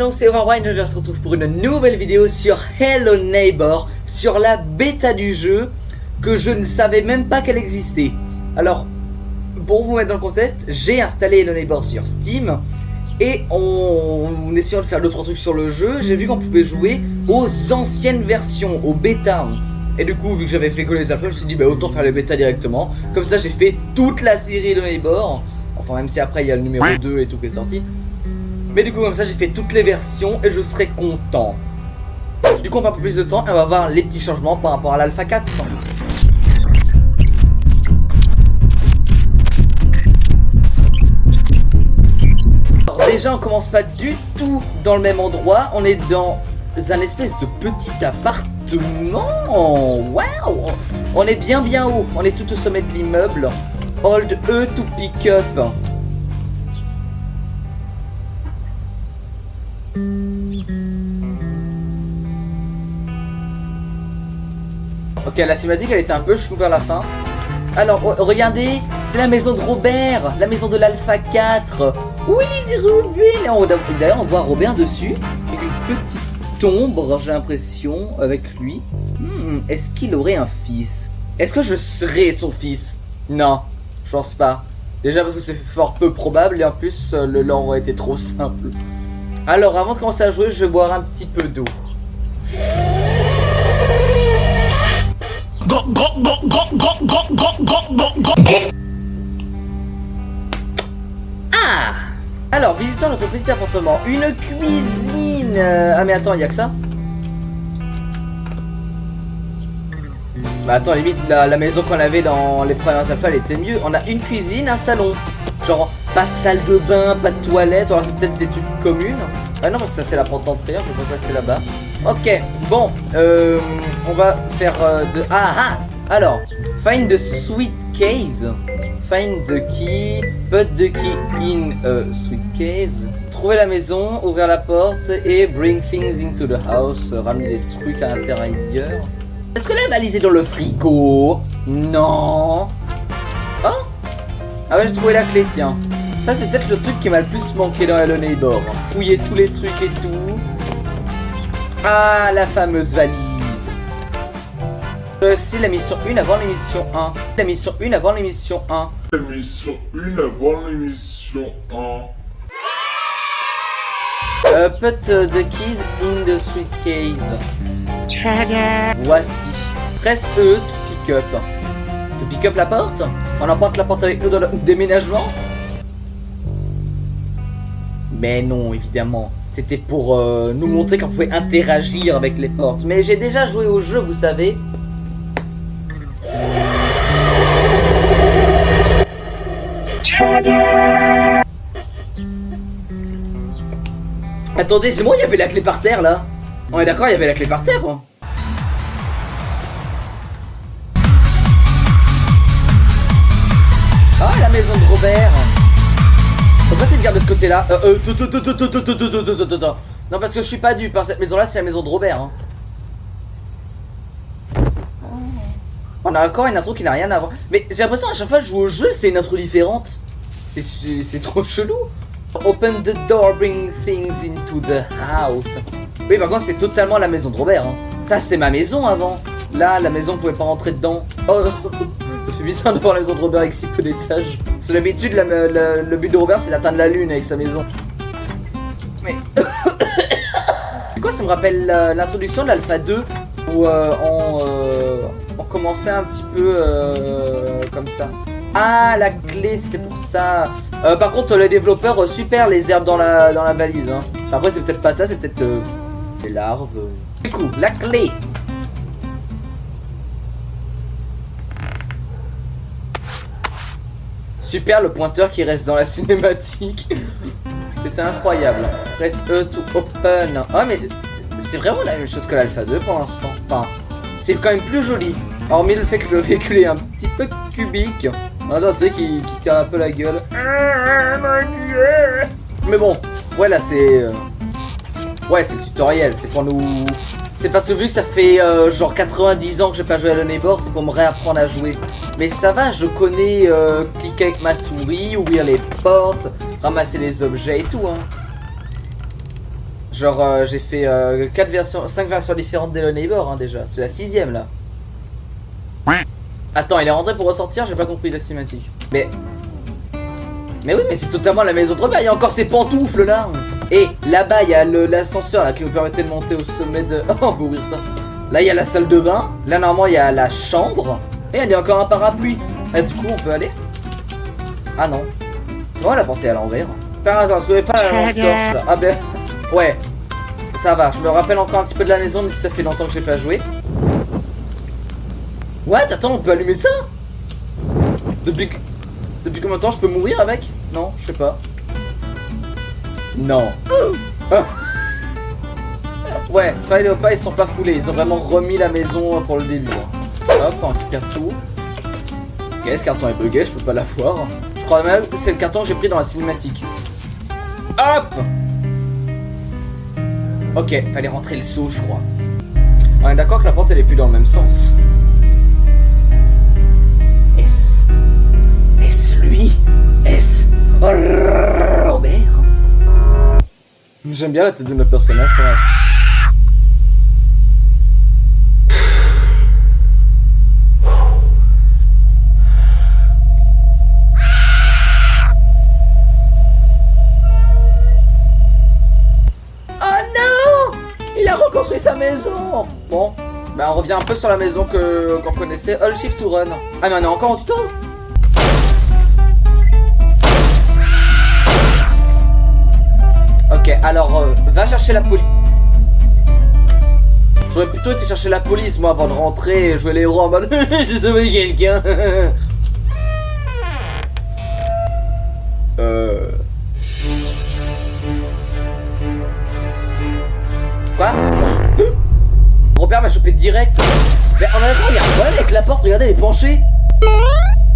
gens, c'est Overbrain, je se retrouve pour une nouvelle vidéo sur Hello Neighbor, sur la bêta du jeu, que je ne savais même pas qu'elle existait. Alors, pour vous mettre dans le contexte, j'ai installé Hello Neighbor sur Steam, et en essayant de faire 2-3 trucs sur le jeu, j'ai vu qu'on pouvait jouer aux anciennes versions, aux bêtas. Et du coup, vu que j'avais fait coller les infos, je me suis dit, bah autant faire les bêtas directement. Comme ça, j'ai fait toute la série Hello Neighbor. Enfin, même si après, il y a le numéro 2 et tout qui est sorti. Mais du coup comme ça j'ai fait toutes les versions et je serai content. Du coup on prend un peu plus de temps et on va voir les petits changements par rapport à l'Alpha 4. Alors déjà on commence pas du tout dans le même endroit. On est dans un espèce de petit appartement. Waouh. On est bien haut. On est tout au sommet de l'immeuble. Hold E to pick up. Ok, la cinématique elle était un peu chelou vers la fin. Alors, regardez, c'est la maison de Robert, la maison de l'Alpha 4. Oui, Robert. D'ailleurs, on voit Robert dessus. Avec une petite ombre, j'ai l'impression, avec lui. Est-ce qu'il aurait un fils? Est-ce que je serais son fils? Non, je pense pas. Déjà parce que c'est fort peu probable et en plus, le lore aurait été trop simple. Alors, avant de commencer à jouer, je vais boire un petit peu d'eau. Ah! Alors, visitons notre petit appartement. Une cuisine. Ah mais attends, il y a que ça? Bah attends, limite la maison qu'on avait dans les premières alphas, elle était mieux. On a une cuisine, un salon. Genre, pas de salle de bain, pas de toilette. Alors c'est peut-être des trucs communes. Ah non, parce que ça c'est la porte d'entrée, je vais passer là-bas. Ok, bon, on va faire de... Alors, find the suitcase. Find the key. Put the key in a suitcase. Trouver la maison, ouvrir la porte et bring things into the house. Ramener des trucs à l'intérieur. Est-ce que la valise est dans le frigo? Non. Oh. Ah ouais, j'ai trouvé la clé, tiens. Ça c'est peut-être le truc qui m'a le plus manqué dans Hello Neighbor. Fouiller tous les trucs et tout. Ah, la fameuse valise. C'est la mission 1 avant l'émission 1. La mission 1 avant l'émission 1. La mission 1 avant l'émission 1. Put the keys in the suitcase. Voici. Presse E to pick up. To pick up la porte? On emporte la porte avec nous dans le déménagement? Mais non, évidemment. C'était pour nous montrer qu'on pouvait interagir avec les portes. Mais j'ai déjà joué au jeu, vous savez. Attendez, c'est moi, il y avait la clé par terre là. On est d'accord, il y avait la clé par terre. Ah, la maison de Robert. Pourquoi tu te gardes de ce côté là? Non, parce que je suis pas dupe, hein. Cette maison là c'est la maison de Robert, hein. On a encore une intro qui n'a rien à voir. Mais j'ai l'impression à chaque fois que je joue au jeu c'est une intro différente. C'est trop chelou. Open the door, bring things into the house. Oui, par contre c'est totalement la maison de Robert, hein. Ça c'est ma maison avant. Là la maison on pouvait pas rentrer dedans. Oh. Ça fait bizarre de voir la maison de Robert avec si peu d'étages. C'est l'habitude, le but de Robert c'est d'atteindre la lune avec sa maison. Mais... C'est quoi, ça me rappelle l'introduction de l'Alpha 2 où on commençait un petit peu comme ça. Ah, la clé c'était pour ça. Par contre les développeurs, super les herbes dans la valise, hein. Après c'est peut-être pas ça, c'est peut-être des larves. Du coup, la clé. Super le pointeur qui reste dans la cinématique. C'était incroyable. Press E to open. Ah mais c'est vraiment la même chose que l'Alpha 2 pour l'instant. Enfin, c'est quand même plus joli. Hormis le fait que le véhicule est un petit peu cubique. Attends, tu sais qui tire un peu la gueule. Mais bon, voilà c'est... Ouais, c'est le tutoriel, c'est pour nous... C'est parce que vu que ça fait genre 90 ans que j'ai pas joué à Hello Neighbor, c'est pour me réapprendre à jouer. Mais ça va, je connais cliquer avec ma souris, ouvrir les portes, ramasser les objets et tout, hein. Genre j'ai fait 5 versions différentes d'Hello Neighbor hein, déjà. C'est la 6ème là. Attends, il est rentré pour ressortir, j'ai pas compris la cinématique. Mais oui, mais c'est totalement la maison de Robert, il y a encore ces pantoufles là. Et là-bas, il y a l'ascenseur là qui nous permettait de monter au sommet de... Oh, on peut ouvrir ça. Là, il y a la salle de bain. Là, normalement, il y a la chambre. Et il y a encore un parapluie. Et du coup, on peut aller? Ah non. Oh, la porte est à l'envers. Par hasard, est-ce que vous avez pas la lampe torche là? Ah ben... Ouais. Ça va, je me rappelle encore un petit peu de la maison, mais si ça fait longtemps que j'ai pas joué. What? Attends, on peut allumer ça? Depuis combien de temps je peux mourir avec? Non, je sais pas. Non. Ouais, Fire Leopa ils sont pas foulés, ils ont vraiment remis la maison pour le début. Hop, on récupère tout. Ok, ce carton est bugué, je peux pas la voir. Je crois même que c'est le carton que j'ai pris dans la cinématique. Hop! Ok, fallait rentrer le seau, je crois. On est d'accord que la porte elle est plus dans le même sens. Est-ce lui? Est-ce Robert? J'aime bien la tête de notre personnage, je pense. Oh non! Il a reconstruit sa maison! Bon, bah on revient un peu sur la maison qu'on connaissait. All shift to run. Ah mais on est encore en tuto? Ok, alors va chercher la police. J'aurais plutôt été chercher la police moi avant de rentrer et jouer les héros en mode j'ai sauvé quelqu'un. Quoi? Robert m'a chopé direct. Mais en même temps, il y a un problème avec la porte, regardez, elle est penchée.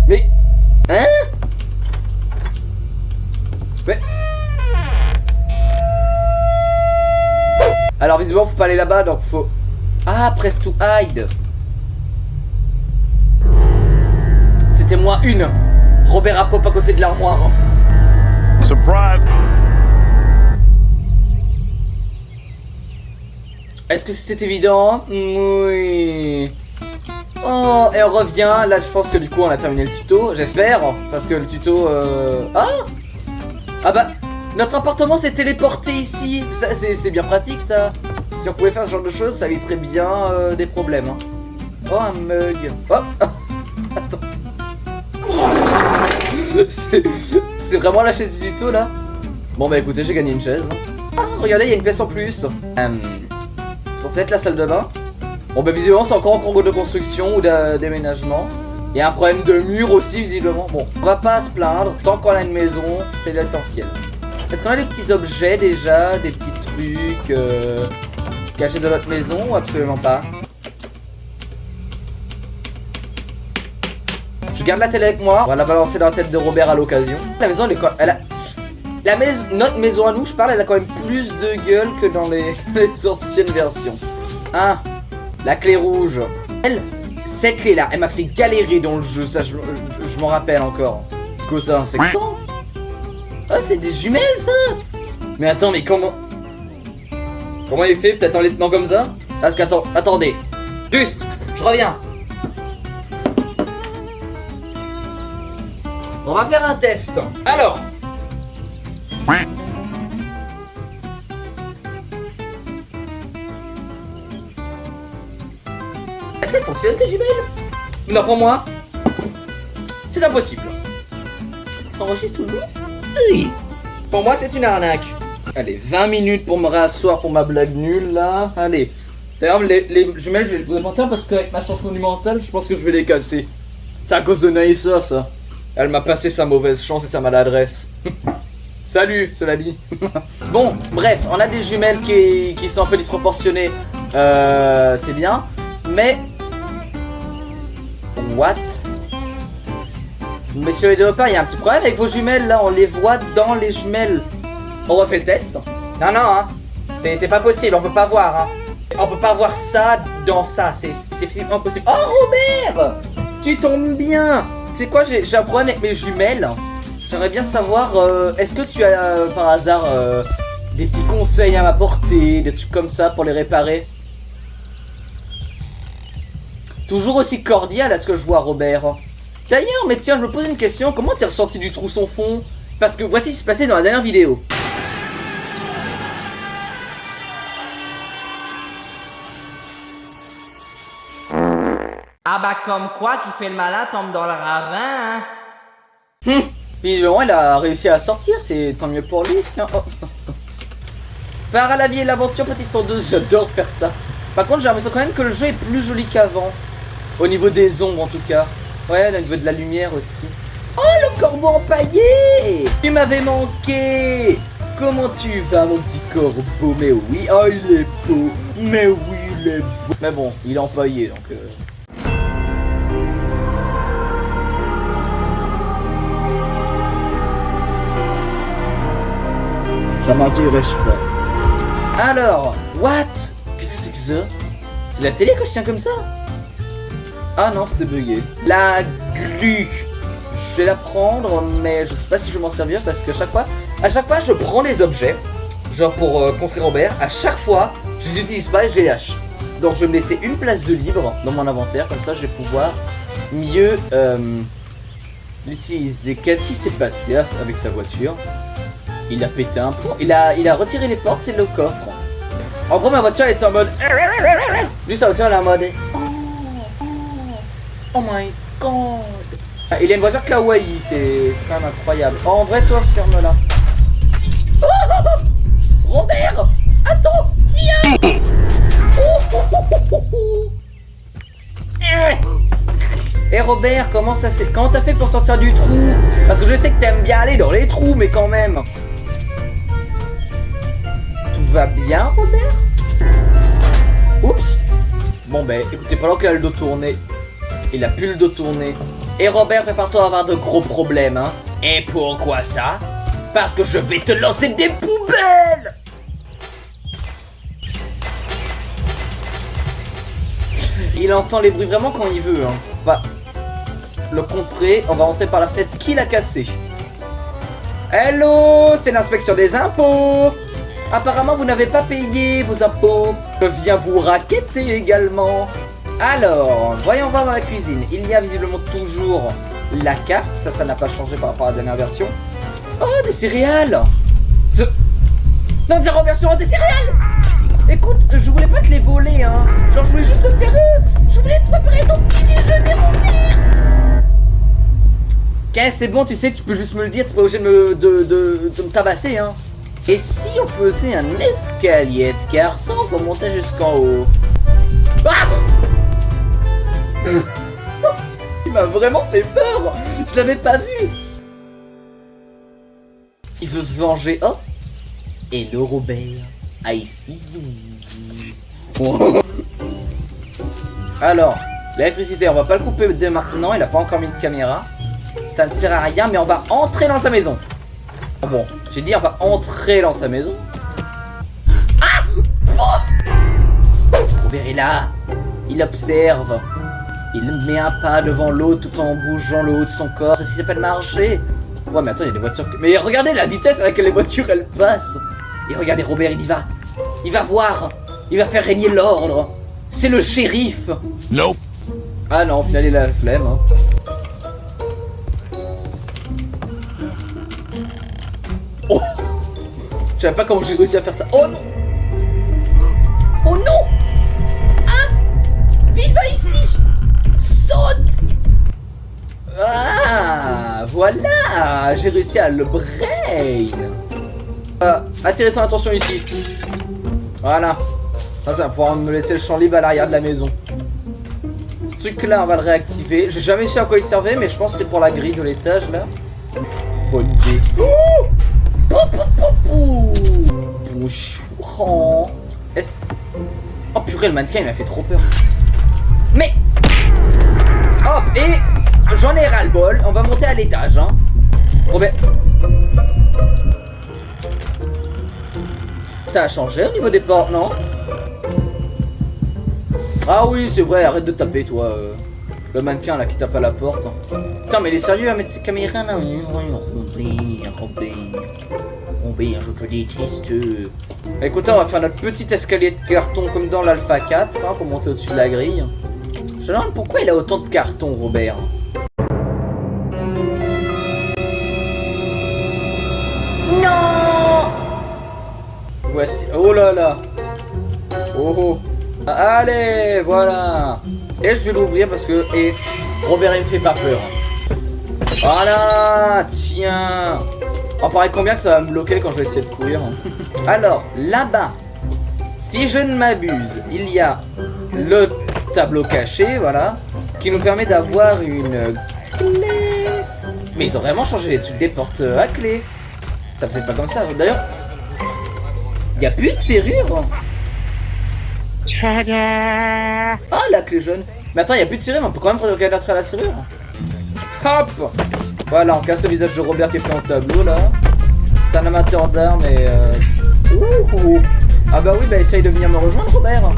Mais... Hein? Mais... Alors visiblement faut pas aller là-bas donc faut... Ah, press to hide. C'était moi une. Robert a pop à côté de l'armoire. Surprise! Est-ce que c'était évident? Oui. Oh, et on revient. Là je pense que du coup on a terminé le tuto. J'espère. Parce que le tuto... Ah! Ah bah... Notre appartement s'est téléporté ici. C'est bien pratique ça. Si on pouvait faire ce genre de choses, ça éviterait bien des problèmes. Hein. Oh un mug. Oh. Attends. C'est vraiment la chaise du tuto là. Bon bah écoutez, j'ai gagné une chaise. Ah regardez, il y a une pièce en plus. Censé être la salle de bain. Bon bah visiblement c'est encore en cours de construction ou de déménagement. Il y a un problème de mur aussi visiblement. Bon, on va pas se plaindre. Tant qu'on a une maison, c'est l'essentiel. Est-ce qu'on a des petits objets déjà, des petits trucs cachés dans notre maison ou absolument pas? Je garde la télé avec moi, on va la balancer dans la tête de Robert à l'occasion. La maison elle est quoi? Elle a... Notre maison à nous, je parle, elle a quand même plus de gueule que dans les anciennes versions. Ah, la clé rouge. Cette clé là, elle m'a fait galérer dans le jeu, ça je m'en rappelle encore. C'est quoi ça, un sextant? Oh, c'est des jumelles ça! Mais attends, mais comment il fait? Peut-être en les tenant comme ça? Parce qu'attends, attendez. Juste, je reviens. On va faire un test. Alors. Est-ce qu'elle fonctionne ces jumelles? Non, pour moi. C'est impossible. Ça enregistre toujours? Oui. Pour moi c'est une arnaque. Allez, 20 minutes pour me réasseoir pour ma blague nulle là. Allez. D'ailleurs les jumelles je vais les présenter parce qu'avec ma chance monumentale je pense que je vais les casser. C'est à cause de Naïssa ça. Elle m'a passé sa mauvaise chance et sa maladresse. Salut cela dit. Bon bref, on a des jumelles qui sont un peu disproportionnées. C'est bien. Mais... What? Messieurs les développeurs, il y a un petit problème avec vos jumelles là, on les voit dans les jumelles. On refait le test? Non, non, hein. C'est pas possible, on peut pas voir, hein. On peut pas voir ça dans ça, c'est physiquement impossible. Oh Robert! Tu tombes bien! Tu sais quoi, j'ai un problème avec mes jumelles. J'aimerais bien savoir, est-ce que tu as par hasard des petits conseils à m'apporter, des trucs comme ça pour les réparer. Toujours aussi cordial à ce que je vois, Robert. D'ailleurs, mais tiens, je me pose une question, comment t'es ressorti du trou sans fond? Parce que voici ce qui s'est passé dans la dernière vidéo. Ah bah comme quoi, qui fait le malin tombe dans le ravin, hein. Visiblement, il a réussi à sortir, c'est tant mieux pour lui, tiens. Oh. Part à la vie et l'aventure, petite tondeuse, j'adore faire ça. Par contre, j'ai l'impression quand même que le jeu est plus joli qu'avant. Au niveau des ombres, en tout cas. Ouais, au niveau de la lumière aussi. Oh, le corbeau empaillé! Tu m'avais manqué! Comment tu vas, mon petit corbeau? Mais oui, oh, il est beau. Mais oui, il est beau. Mais bon, il est empaillé, donc... Ça m'en dirais pas. Alors, what? Qu'est-ce que c'est que ça? C'est la télé que je tiens comme ça? Ah non, c'était bugué. La glu. Je vais la prendre, mais je sais pas si je vais m'en servir parce que à chaque fois, je prends les objets, genre pour contrer Robert. À chaque fois, je les utilise pas et je les lâche. Donc je vais me laisser une place de libre dans mon inventaire, comme ça je vais pouvoir mieux l'utiliser. Qu'est-ce qui s'est passé avec sa voiture? Il a pété un pont. Il a retiré les portes et le coffre. En gros, ma voiture elle était en mode. Lui, sa voiture elle est en mode. Oh my god. Il a une voiture kawaii, c'est quand même incroyable. Oh, en vrai, toi, ferme-la. Oh, Robert, attends, tiens. Et Robert, comment t'as fait pour sortir du trou? Parce que je sais que t'aimes bien aller dans les trous, mais quand même. Tout va bien, Robert? Oups. Bon ben, écoutez, pendant qu'il a le dos tourné, il a plus le dos tourné. Et Robert, prépare-toi à avoir de gros problèmes, hein. Et pourquoi ça? Parce que je vais te lancer des poubelles! Il entend les bruits vraiment quand il veut, hein. On va le contrer, on va rentrer par la fenêtre qui l'a cassé. Hello, c'est l'inspection des impôts. Apparemment, vous n'avez pas payé vos impôts. Je viens vous racketter également. Alors, voyons voir dans la cuisine. Il y a visiblement toujours la carte. Ça n'a pas changé par rapport à la dernière version. Oh, des céréales. Non, zéro version des céréales. Écoute, je voulais pas te les voler, hein. Genre, je voulais juste te faire je voulais te préparer ton petit déjeuner, Robert. Ok, c'est bon, tu sais, tu peux juste me le dire. T'es pas obligé de me tabasser, hein. Et si on faisait un escalier de carton pour monter jusqu'en haut? Ah! Il m'a vraiment fait peur. Je l'avais pas vu. Il veut se venger. Oh. Hello Robert. I see you. Alors, l'électricité, on va pas le couper dès maintenant. Il a pas encore mis de caméra. Ça ne sert à rien, mais on va entrer dans sa maison. Bon, j'ai dit on va entrer dans sa maison. Ah! Oh! Robert est là. Il observe. Il met un pas devant l'autre tout en bougeant le haut de son corps. Ceci s'appelle marcher. Ouais, mais attends, il y a des voitures. Mais regardez la vitesse à laquelle les voitures elles passent. Et regardez Robert, il y va. Il va voir. Il va faire régner l'ordre. C'est le shérif. Nope. Ah non, au final il a la flemme. Hein. Oh! Je savais pas comment j'ai réussi à faire ça. Oh non! Oh non! Ah! Vite, va ici! Saute! Ah! Voilà! J'ai réussi à le brain! Attirer son attention ici. Voilà. Ça va pouvoir me laisser le champ libre à l'arrière de la maison. Ce truc là, on va le réactiver. J'ai jamais su à quoi il servait, mais je pense que c'est pour la grille de l'étage là. Bonne idée. Oh! Bonjour. Oh purée, le mannequin il m'a fait trop peur. Mais hop, et j'en ai ras le bol. On va monter à l'étage, hein. Robert. Ça a changé au niveau des portes, non? Ah oui, c'est vrai, arrête de taper, toi. Le mannequin là qui tape à la porte. Putain, mais il est sérieux à mettre ses caméras là? Robert. Robert, je te déteste. Écoutez, on va faire notre petit escalier de carton comme dans l'Alpha 4 hein, pour monter au-dessus de la grille. Je me demande pourquoi il a autant de cartons, Robert. Non! Voici. Oh là là. Oh oh. Allez, voilà. Et je vais l'ouvrir parce que... Et Robert, il me fait pas peur. Voilà, tiens. On paraît combien que ça va me bloquer quand je vais essayer de courir. Alors, là-bas, si je ne m'abuse, il y a le tableau caché, voilà, qui nous permet d'avoir une clé. Mais ils ont vraiment changé les trucs des portes à clé. Ça faisait pas comme ça. D'ailleurs, il n'y a plus de serrure. Ah, la clé jaune. Mais attends, il n'y a plus de serrure, mais on peut quand même regarder à la serrure. Hop. Voilà, on casse le visage de Robert qui est fait en tableau, là. C'est un amateur d'art, mais... Ouh. Ah bah oui, bah essaye de venir me rejoindre, Robert.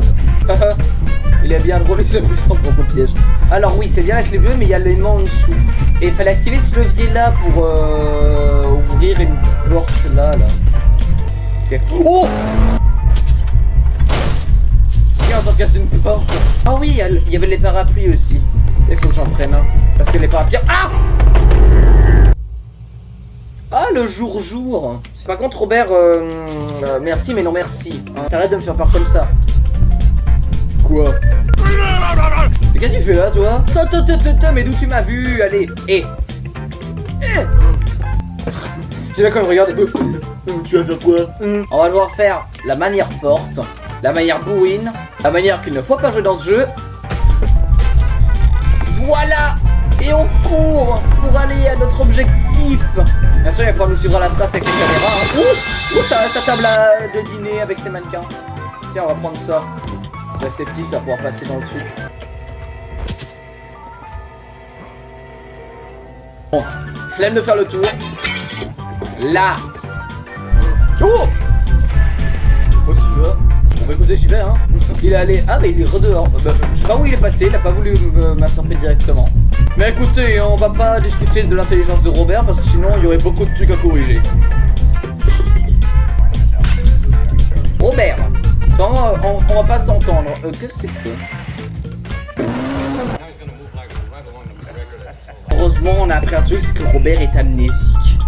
Il est bien drôle, il a pris son propre piège. Alors oui, c'est bien la clé bleue, mais il y a l'élément en dessous. Et il fallait activer ce levier-là pour ouvrir une porte, là. Okay. Oh! Qui entend casser une porte? Ah oui, il y avait les parapluies aussi. Il faut que j'en prenne un. Parce que les parapluies... Ah! Ah, le jour. Par contre, Robert, merci, mais non merci. Hein. T'arrêtes de me faire peur comme ça. Quoi? Mais qu'est-ce que tu fais là, toi? Mais d'où tu m'as vu? Allez, Je sais pas quand il me regarde. Tu vas faire quoi? On va devoir faire la manière forte, la manière bourrine, la manière qu'il ne faut pas jouer dans ce jeu. Voilà! Et on court pour aller à notre objectif. Bien sûr, il va pouvoir nous suivre à la trace avec les caméras. Hein. Ouh, sa table de dîner avec ses mannequins. Tiens, on va prendre ça. C'est assez petit, ça va pouvoir passer dans le truc. Bon, flemme de faire le tour. Là. Oh! Oh, tu vas? Bon bah écoutez, j'y vais hein. Il est allé... Ah bah il est redehors. Je sais pas où il est passé, il a pas voulu m'attraper directement. Mais écoutez, on va pas discuter de l'intelligence de Robert parce que sinon il y aurait beaucoup de trucs à corriger. Robert, on va pas s'entendre. Qu'est-ce que c'est que ça? Heureusement on a appris un truc, c'est que Robert est amnésique.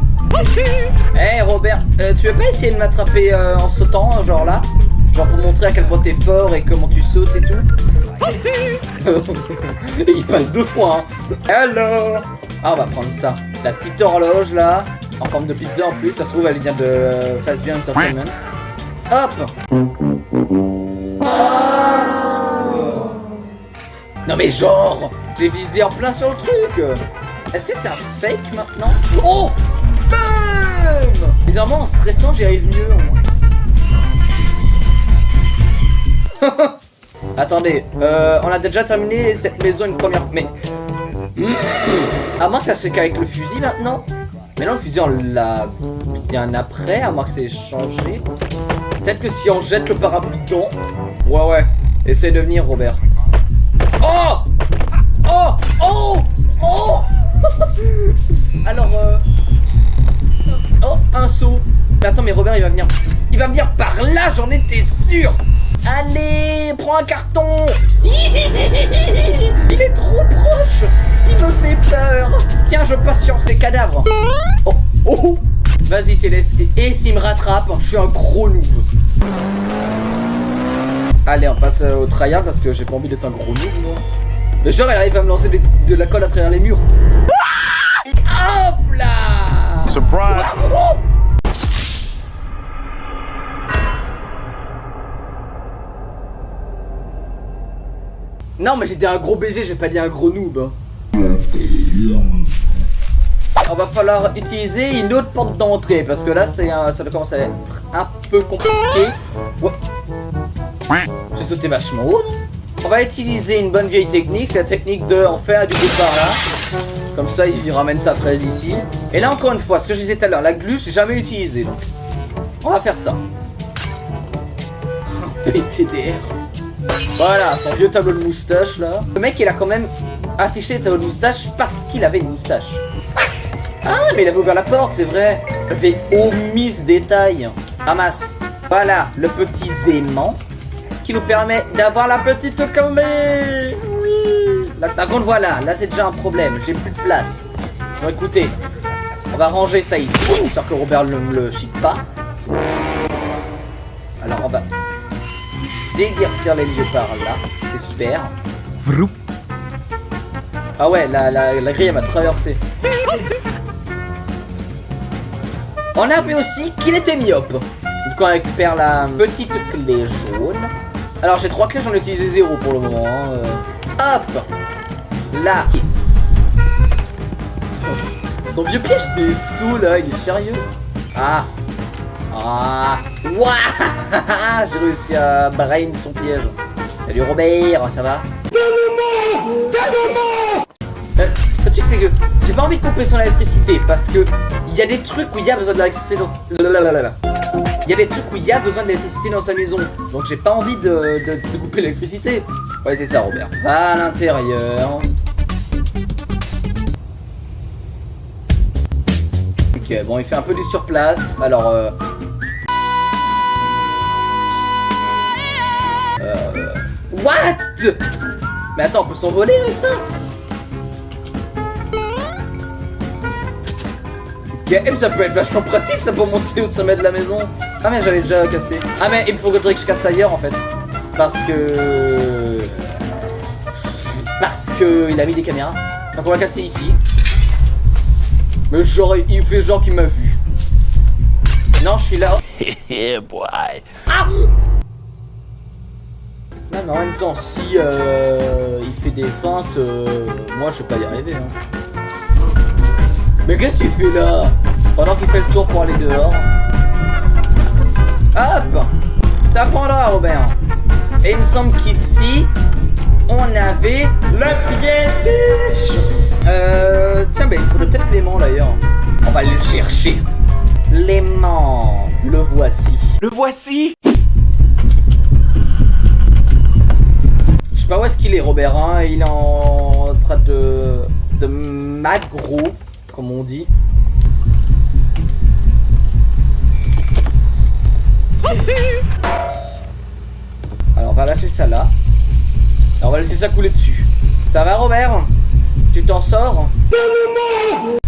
Hey Robert, tu veux pas essayer de m'attraper en sautant, genre là? Genre pour montrer à quel point t'es fort et comment tu sautes et tout. Et il passe 2 fois hein. Alors. Ah on va prendre ça. La petite horloge là, en forme de pizza en plus, ça se trouve elle vient de Fazbear Entertainment. Hop. Non mais genre, j'ai visé en plein sur le truc. Est-ce que c'est un fake maintenant? Oh bam. Bizarrement en stressant j'y arrive mieux au moins. Attendez, on a déjà terminé cette maison une première fois. Mais... à moins que ça se fait qu'avec le fusil maintenant. Mais non, le fusil on l'a bien après, à moins que c'est changé. Peut-être que si on jette le parapluie dedans. Ouais, essaye de venir Robert. Oh. Alors oh, un saut. Mais attends, mais Robert il va venir. Il va venir par là, j'en étais sûr. Allez, prends un carton. Il est trop proche. Il me fait peur. Tiens, je passe sur ces cadavres. Oh. Vas-y Céleste. Et s'il me rattrape, je suis un gros noob. Allez, on passe au tryhard parce que j'ai pas envie d'être un gros noob moi. Mais genre elle arrive à me lancer de la colle à travers les murs. Hop là. Surprise. Oh. Non mais j'ai dit un gros BG, j'ai pas dit un gros noob. On va falloir utiliser une autre porte d'entrée parce que là ça commence à être un peu compliqué. Ouais. J'ai sauté vachement haut. On va utiliser une bonne vieille technique, c'est la technique de en faire du départ là. Comme ça il ramène sa fraise ici. Et là encore une fois, ce que je disais tout à l'heure, la glu j'ai jamais utilisé donc. On va faire ça. PTDR. Voilà, son vieux tableau de moustache là. Le mec il a quand même affiché le tableau de moustache parce qu'il avait une moustache. Ah mais il avait ouvert la porte, c'est vrai. J'avais omis ce détail. Ramasse. Voilà, le petit aimant qui nous permet d'avoir la petite clé. Oui. Là, par contre, voilà, là c'est déjà un problème. J'ai plus de place. Bon, écoutez, on va ranger ça ici, histoire que Robert ne me le chique pas. Alors, on va déguerpir les lieux par là. C'est super. Vroup. Ah ouais, la grille elle m'a traversé. On a vu aussi qu'il était myope. Du coup on récupère la petite clé jaune. Alors j'ai 3 clés, j'en ai utilisé 0 pour le moment. Hop. Là. Son vieux piège des sous là, il est sérieux. Ah. Ah. Waouh. J'ai réussi à brain son piège. Salut Robert, ça va? Le truc c'est que j'ai pas envie de couper son électricité parce que il y a des trucs où il y a besoin de l'électricité dans... Il y a des trucs où il y a besoin de l'électricité dans sa maison. Donc j'ai pas envie de couper l'électricité. Ouais c'est ça Robert. Va à l'intérieur. Ok bon il fait un peu du surplace. Alors What? Mais attends on peut s'envoler avec ça? Ok, mais ça peut être vachement pratique ça pour monter au sommet de la maison. Ah mais j'avais déjà cassé. Ah mais il faudrait que je casse ailleurs en fait. Parce que il a mis des caméras. Donc on va casser ici. Mais genre il fait genre qu'il m'a vu. Non je suis là. Yeah, boy. Ah non mais en même temps si il fait des feintes, moi je vais pas y arriver hein. Mais qu'est-ce que tu fais là? Pendant qu'il fait le tour pour aller dehors. Hop. Ça prendra Robert. Et il me semble qu'ici on avait le piège. Tiens ben il faudrait peut-être l'aimant d'ailleurs. On va le chercher. L'aimant. Le voici. Le voici. Je sais pas où est-ce qu'il est Robert hein. Il est en train de magro comme on dit. Alors on va lâcher ça là. Alors on va laisser ça couler dessus. Ça va Robert? Tu t'en sors?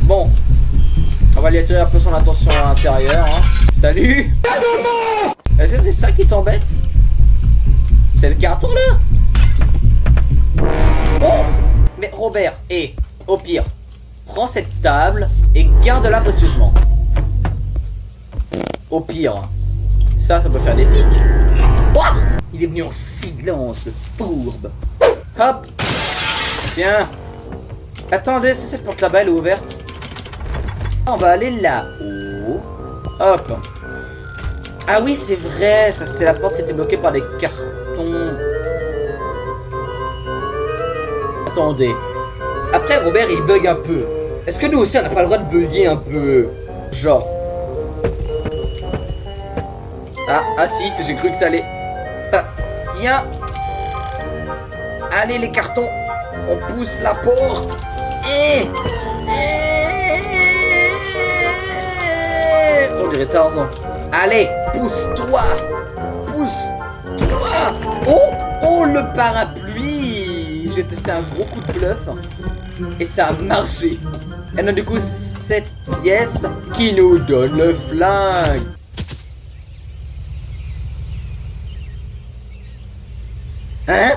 Bon. On va lui attirer un peu son attention à l'intérieur hein. Salut. Est-ce que c'est ça qui t'embête? C'est le carton là? Oh. Mais Robert, au pire prends cette table et garde-la précieusement. Au pire, ça peut faire des pics. Oh, il est venu en silence, le fourbe. Hop. Tiens. Attendez, c'est cette porte là-bas, elle est ouverte. On va aller là-haut. Hop. Ah oui, c'est vrai, ça c'est la porte qui était bloquée par des cartons. Attendez. Après, Robert, il bug un peu. Est-ce que nous aussi, on n'a pas le droit de bugger un peu? Genre. Ah si, j'ai cru que ça allait. Ah, tiens. Allez, les cartons. On pousse la porte. On dirait Tarzan. Allez, pousse-toi. Pousse-toi. Oh, le parapluie. J'ai testé un gros coup de bluff. Et ça a marché. Et donc du coup cette pièce qui nous donne le flingue. Hein?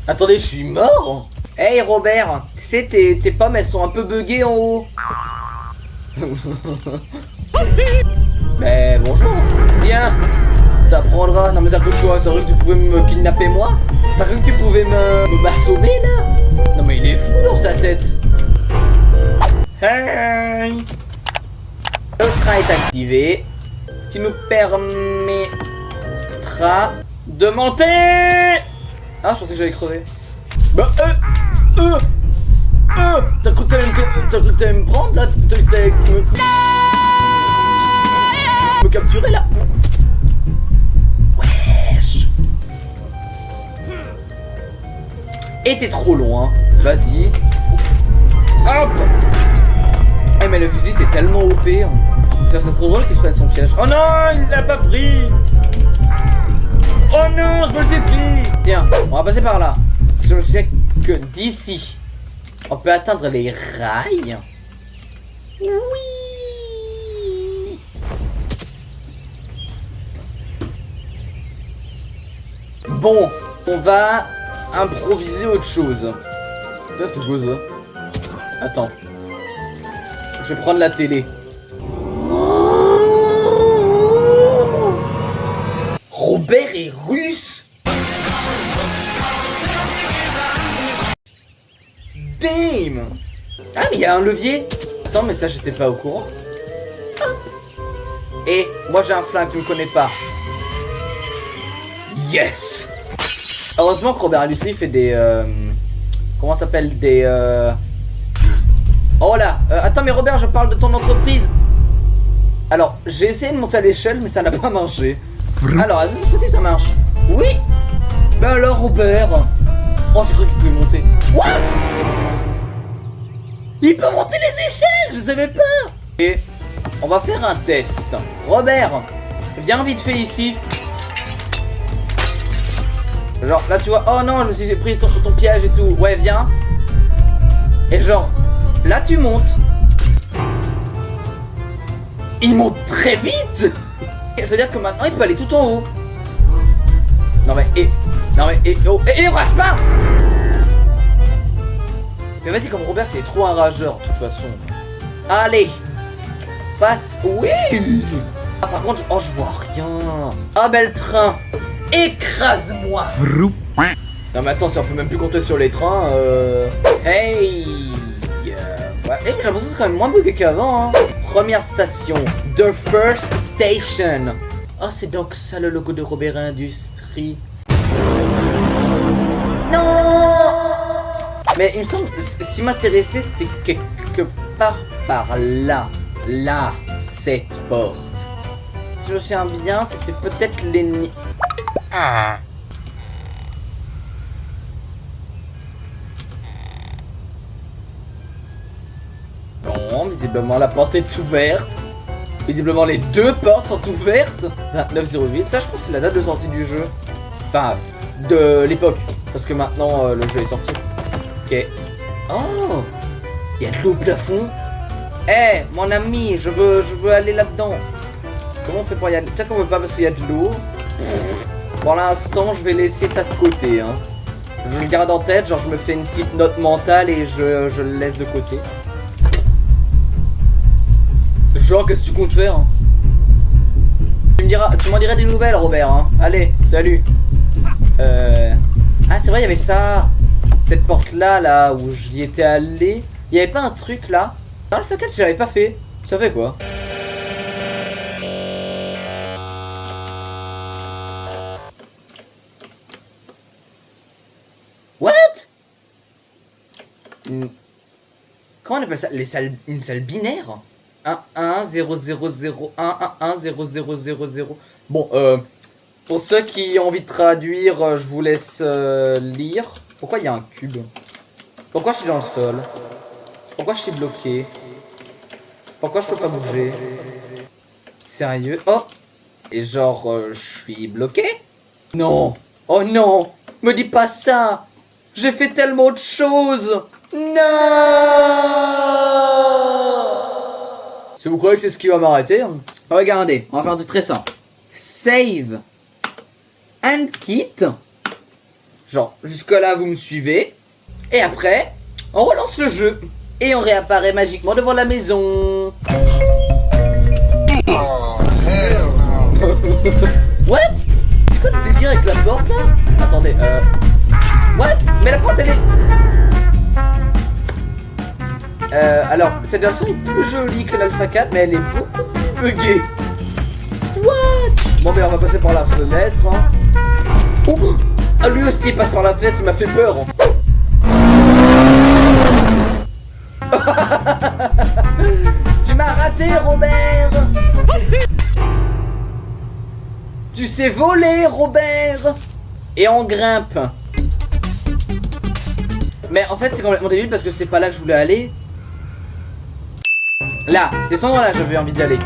Attendez, je suis mort? Hey Robert, tu sais tes pommes elles sont un peu buggées en haut. Mais bonjour. Tiens, ça prendra. Non mais t'as cru quoi? T'as cru que tu pouvais me kidnapper moi? T'as cru que tu pouvais m'assommer là? Non mais il est fou dans sa tête. Hey. Le train est activé, ce qui nous permettra de monter. Ah je pensais que j'allais crever. Bah t'as cru que t'allais me prendre là? T'allais me capturer là? Wesh. Et t'es trop loin. Vas-y. Hop. Eh mais le fusil c'est tellement OP hein. Ça serait trop drôle qu'il se prenne son piège. Oh non, il l'a pas pris. Oh non, je me suis pris. Tiens, on va passer par là. Je me souviens que d'ici, on peut atteindre les rails. Oui. Bon, on va improviser autre chose. Là, c'est beau ça. Attends. Je vais prendre la télé. Robert est russe. Damn. Ah mais il y a un levier. Attends mais ça j'étais pas au courant. Et moi j'ai un flingue, tu me connais pas. Yes. Heureusement que Robert Lucy fait des comment ça s'appelle, des oh là, attends mais Robert, je parle de ton entreprise. Alors j'ai essayé de monter à l'échelle mais ça n'a pas marché. Alors cette fois-ci ça marche. Oui. Ben alors Robert. Oh j'ai cru qu'il pouvait monter. What? Il peut monter les échelles, je savais pas. Et on va faire un test. Robert, viens vite fait ici. Genre là tu vois, oh non je me suis pris ton piège et tout. Ouais viens. Et genre là tu montes. Il monte très vite. Ça veut dire que maintenant il peut aller tout en haut. Non mais oh, et rage pas. Mais vas-y comme Robert c'est trop un rageur de toute façon. Allez. Passe. Oui. Ah par contre oh je vois rien. Ah bel train. Écrase-moi. Non mais attends, si on peut même plus compter sur les trains, hey ouais. Eh mais j'ai l'impression que c'est quand même moins bugué qu'avant, hein. Première station, The First Station. Oh c'est donc ça le logo de Robert Industries. Non. Mais il me semble, ce qui m'intéressait c'était quelque part par là. Là, cette porte. Si je me souviens bien, c'était peut-être l'ennemi. Ah. Bon, visiblement la porte est ouverte. Visiblement les deux portes sont ouvertes. 2908, ça je pense que c'est la date de sortie du jeu. Enfin, de l'époque. Parce que maintenant le jeu est sorti. Ok. Oh, il y a de l'eau au plafond. Eh, hey, mon ami, je veux aller là-dedans. Comment on fait pour y aller? Peut-être qu'on peut pas parce qu'il y a de l'eau. Pour l'instant, je vais laisser ça de côté. Hein. Je le garde en tête, genre je me fais une petite note mentale et je le laisse de côté. Genre, qu'est-ce que tu comptes faire hein? Tu m'en diras des nouvelles, Robert. Hein. Allez, salut. Ah, c'est vrai, il y avait ça. Cette porte-là, là, où j'y étais allé. Il y avait pas un truc là? Dans le F4, je l'avais pas fait. Ça fait quoi? What? Comment on appelle ça? Une salle binaire? 1 1 0 0 0 1 1 1 0 0 0 0. Bon, pour ceux qui ont envie de traduire, je vous laisse lire. Pourquoi il y a un cube? Pourquoi je suis dans le sol? Pourquoi je suis bloqué? Pourquoi je peux pas bouger? Sérieux? Oh! Et genre, je suis bloqué? Non! Oh non! Me dis pas ça! J'ai fait tellement de choses! Non! Si vous croyez que c'est ce qui va m'arrêter, hein. Regardez, on va faire du très simple. Save and quit. Genre, jusque là vous me suivez. Et après, on relance le jeu. Et on réapparaît magiquement devant la maison. What? C'est quoi le délire avec la porte là? Attendez, what? Mais la porte elle est... alors, cette version est plus jolie que l'Alpha 4, mais elle est beaucoup plus buggée. What? Bon ben on va passer par la fenêtre hein. Oh, ah, lui aussi il passe par la fenêtre, il m'a fait peur hein. Tu m'as raté Robert. Tu sais voler Robert. Et on grimpe. Mais en fait c'est complètement débile parce que c'est pas là que je voulais aller. Là, c'est cet endroit là j'avais envie d'y aller.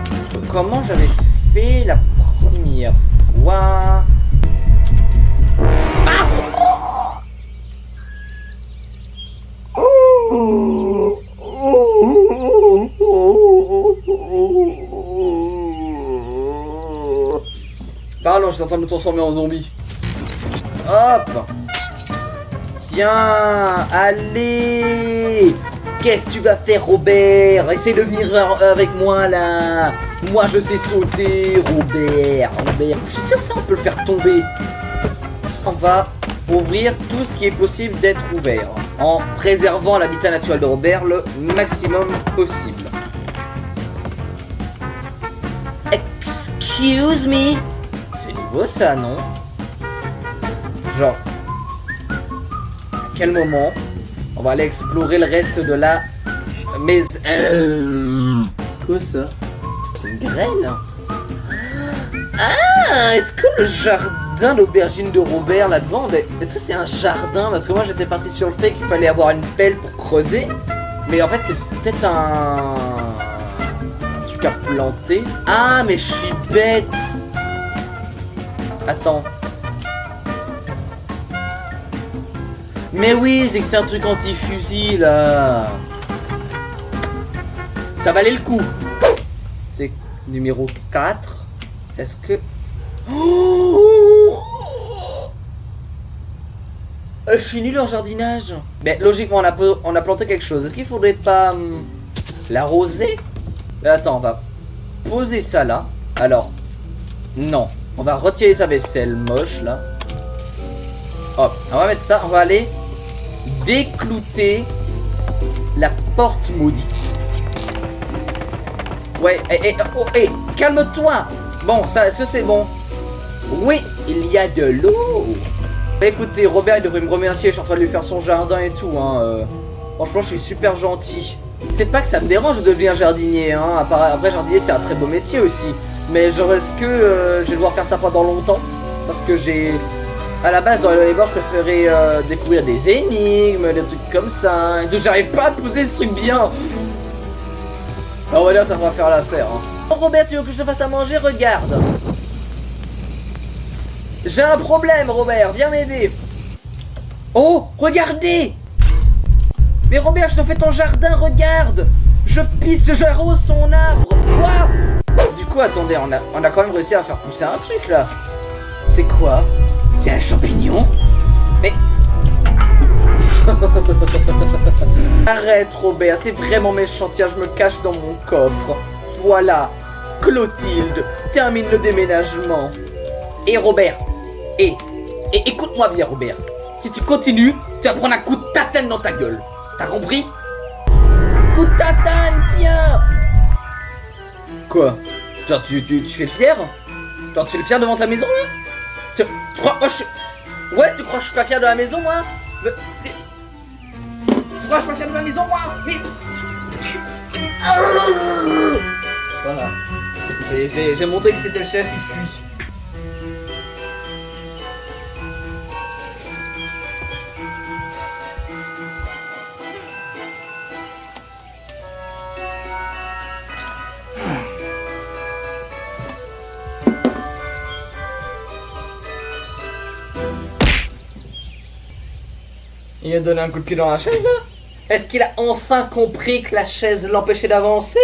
comment j'avais fait la première fois. Pardon, je suis en train de me transformer en zombie. Hop. Tiens, allez. Qu'est-ce que tu vas faire, Robert? Essaye de venir avec moi là. Moi je sais sauter, Robert. Je suis sûr que ça on peut le faire tomber. On va ouvrir tout ce qui est possible d'être ouvert en préservant l'habitat naturel de Robert le maximum possible. Excuse me. C'est nouveau ça, non? Genre, à quel moment on va aller explorer le reste de la maison? Quoi ça? C'est une graine? Ah, est-ce que le jardin d'aubergine de Robert là-devant, est-ce que c'est un jardin? Parce que moi j'étais parti sur le fait qu'il fallait avoir une pelle pour creuser. Mais en fait c'est peut-être un truc à planter. Ah mais je suis bête. Attends. Mais oui, c'est que c'est un truc anti-fusil là. Ça valait le coup. C'est numéro 4. Est-ce que... Oh, je suis nul en jardinage. Mais logiquement, on a planté quelque chose. Est-ce qu'il faudrait pas l'arroser? Attends, on va poser ça là. Alors, non. On va retirer sa vaisselle moche là. Hop, on va mettre ça. On va aller déclouter la porte maudite. Ouais, calme-toi. Bon, ça, est-ce que c'est bon? Oui, il y a de l'eau. Écoutez, Robert, il devrait me remercier. Je suis en train de lui faire son jardin et tout, hein. Franchement, je suis super gentil. C'est pas que ça me dérange de devenir jardinier, hein. Après, jardinier, c'est un très beau métier aussi. Mais genre, est-ce que je vais devoir faire ça pendant longtemps? Parce que j'ai... À la base, dans les bords, je préférais découvrir des énigmes, des trucs comme ça. Donc, j'arrive pas à poser ce truc bien. Alors, on va dire que ça va faire l'affaire, hein. Oh, Robert, tu veux que je te fasse à manger? Regarde. J'ai un problème, Robert. Viens m'aider. Oh, regardez. Mais Robert, je te fais ton jardin, regarde. Je pisse, j'arrose ton arbre. Wow. Du coup, attendez, on a quand même réussi à faire pousser un truc, là. C'est quoi? C'est un champignon? Mais... Arrête, Robert, c'est vraiment méchant. Tiens, je me cache dans mon coffre. Voilà. Clotilde, termine le déménagement. Et Robert, écoute-moi bien, Robert. Si tu continues, tu vas prendre un coup de tatane dans ta gueule. T'as compris? Coup de tatane, tiens. Quoi? Genre, tu fais le fier? Genre, tu fais le fier devant ta maison, là? Tu crois que moi, je suis... Ouais, tu crois que je suis pas fier de la maison, moi? Tu crois que je suis pas fier de ma maison, moi? Mais... Voilà. J'ai montré que c'était le chef, il fuit. Il a donné un coup de pied dans la chaise là? Est-ce qu'il a enfin compris que la chaise l'empêchait d'avancer?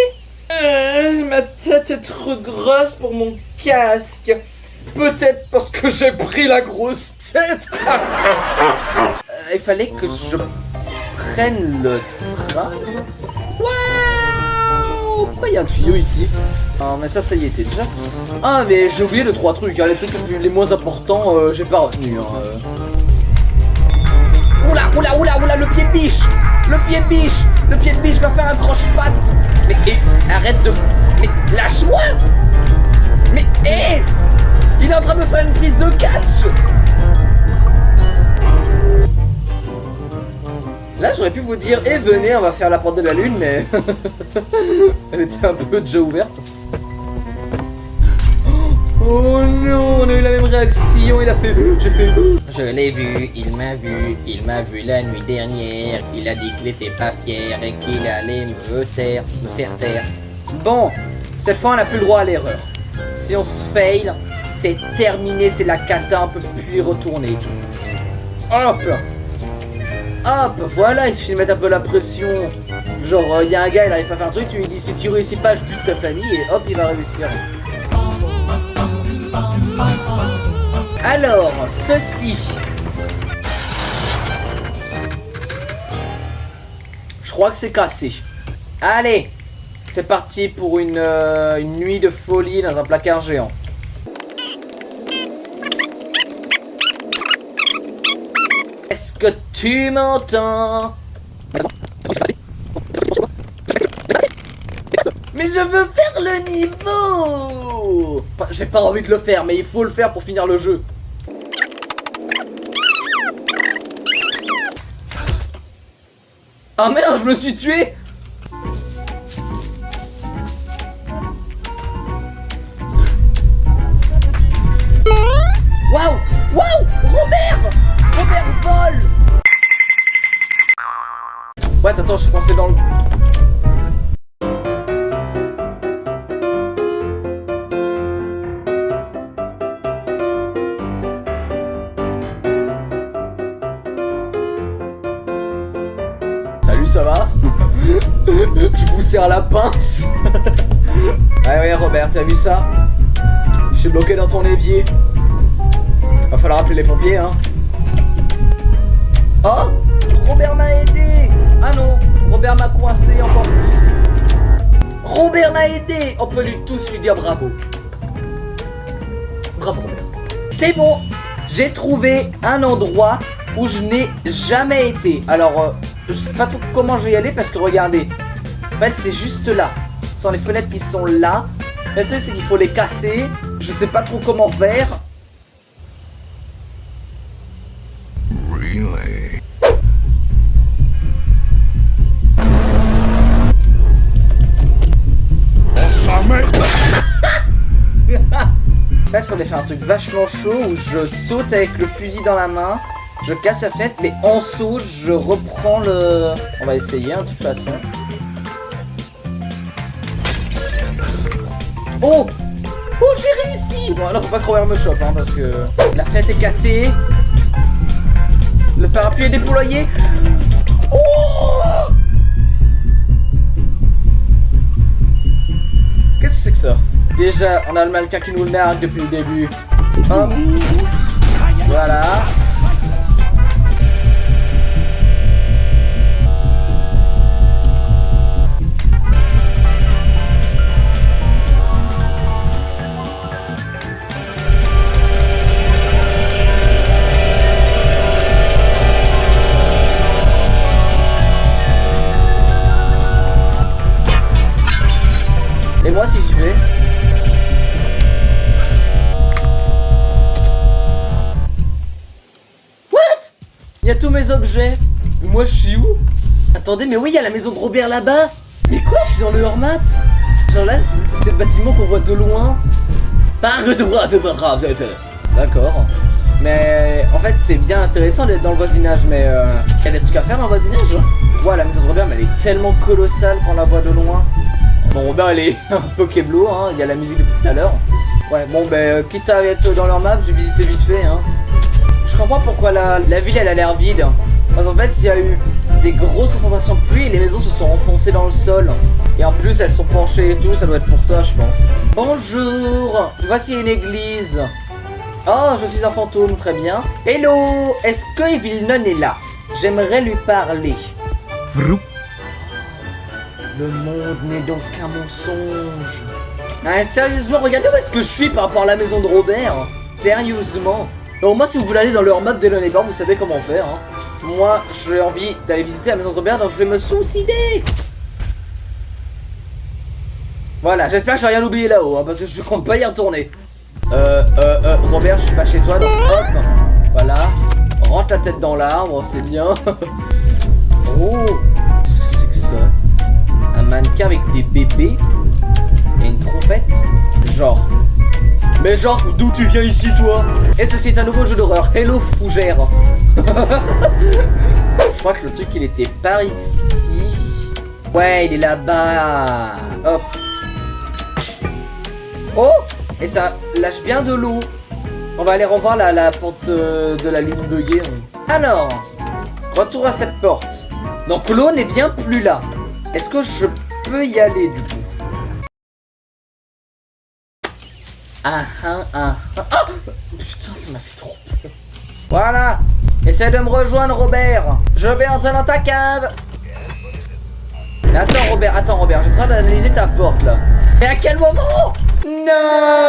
Ma tête est trop grosse pour mon casque. Peut-être parce que j'ai pris la grosse tête. Il fallait que je prenne le train. Waouh! Pourquoi il y a un tuyau ici? Ah mais ça y était déjà. Ah mais j'ai oublié les 3 trucs, hein. Les trucs les moins importants, j'ai pas retenu. Oula, le pied de biche! Le pied de biche va faire un croche-patte! Mais arrête de... Mais lâche-moi! Mais il est en train de me faire une prise de catch! Là j'aurais pu vous dire, venez, on va faire la porte de la lune, mais... Elle était un peu déjà ouverte. Oh non, on a eu la même réaction, il a fait... J'ai fait... Je l'ai vu, il m'a vu la nuit dernière. Il a dit qu'il était pas fier et qu'il allait me faire taire. Bon, Cette fois, on n'a plus le droit à l'erreur. Si on se fail, c'est terminé, c'est la cata, on peut plus y retourner. Hop. Hop, voilà, il suffit de mettre un peu la pression. Genre, il y a un gars, il arrive pas à faire un truc, tu lui dis si tu réussis pas, je bute ta famille, et hop, il va réussir. Alors, ceci. Je crois que c'est cassé. Allez, c'est parti pour une nuit de folie dans un placard géant. Est-ce que tu m'entends? Mais je veux faire le niveau! Enfin, j'ai pas envie de le faire, mais il faut le faire pour finir le jeu. Ah merde, je me suis tué! Waouh! Waouh! Robert! Robert vole! Ouais, attends, je suis coincé dans le... Salut, ça va? Je vous serre la pince. Ouais, Robert, t'as vu ça? Je suis bloqué dans ton évier. Va falloir appeler les pompiers, hein. Oh! Robert m'a aidé! Ah non! Robert m'a coincé encore plus. Robert m'a aidé! On peut lui tous lui dire bravo. Bravo, Robert. C'est bon! J'ai trouvé un endroit où je n'ai jamais été. Alors, je sais pas trop comment je vais y aller parce que regardez. En fait, c'est juste là. Ce sont les fenêtres qui sont là. Le truc, c'est qu'il faut les casser. Je sais pas trop comment faire. Really? En fait, il fallait faire un truc vachement chaud où je saute avec le fusil dans la main, je casse la fenêtre, mais en saut, je reprends le... On va essayer, hein, de toute façon. Oh! Oh, j'ai réussi! Bon, alors, faut pas que Robert me chope, hein, parce que... La fenêtre est cassée. Le parapluie est déployé. Oh! Qu'est-ce que c'est que ça? Déjà, on a le mannequin qui nous le nargue depuis le début. Hop. Voilà. Et moi, si j'y vais. Il y a tous mes objets. Moi, je suis où? Attendez, mais oui, il y a la maison de Robert là-bas. Mais quoi, je suis dans le hors-map? Genre là, c'est le bâtiment qu'on voit de loin. D'accord. Mais en fait, c'est bien intéressant d'être dans le voisinage, mais il y a des trucs à faire dans le voisinage. Ouais, la maison de Robert, mais elle est tellement colossale qu'on la voit de loin. Bon, Robert, elle est un peu keblo, hein. Il y a la musique depuis tout à l'heure. Ouais, bon, ben, quitte à être dans leur map, j'ai visité vite fait, hein. Je comprends pourquoi la ville elle a l'air vide. Parce qu'en fait il y a eu des grosses concentrations de pluie et les maisons se sont enfoncées dans le sol. Et en plus elles sont penchées et tout, ça doit être pour ça je pense. Bonjour, voici une église. Oh, je suis un fantôme, très bien. Hello, est-ce que Evilnon est là? J'aimerais lui parler. Le monde n'est donc qu'un mensonge. Ah, sérieusement, regardez où est-ce que je suis par rapport à la maison de Robert. Sérieusement. Donc moi, si vous voulez aller dans leur map d'Elon et Bord, vous savez comment faire, hein. Moi, j'ai envie d'aller visiter la maison de Robert, donc je vais me suicider. Voilà, j'espère que j'ai rien oublié là-haut, hein, parce que je compte pas y retourner. Robert, je suis pas chez toi, donc hop. Voilà. Rentre la tête dans l'arbre, c'est bien. Oh, qu'est-ce que c'est que ça? Un mannequin avec des bébés et une trompette. Genre... Mais genre, d'où tu viens ici, toi? Et ceci est un nouveau jeu d'horreur. Hello, Fougère. Je crois que le truc, il était par ici. Ouais, il est là-bas. Hop. Oh! Et ça lâche bien de l'eau. On va aller revoir la porte de la lune de guet. Alors, retour à cette porte. Donc l'eau n'est bien plus là. Est-ce que je peux y aller du coup? Ah. Putain, ça m'a fait trop peur. Voilà. Essaye de me rejoindre, Robert. Je vais entrer dans ta cave. Mais attends Robert, j'ai en train d'analyser ta porte là. Mais à quel moment? Non.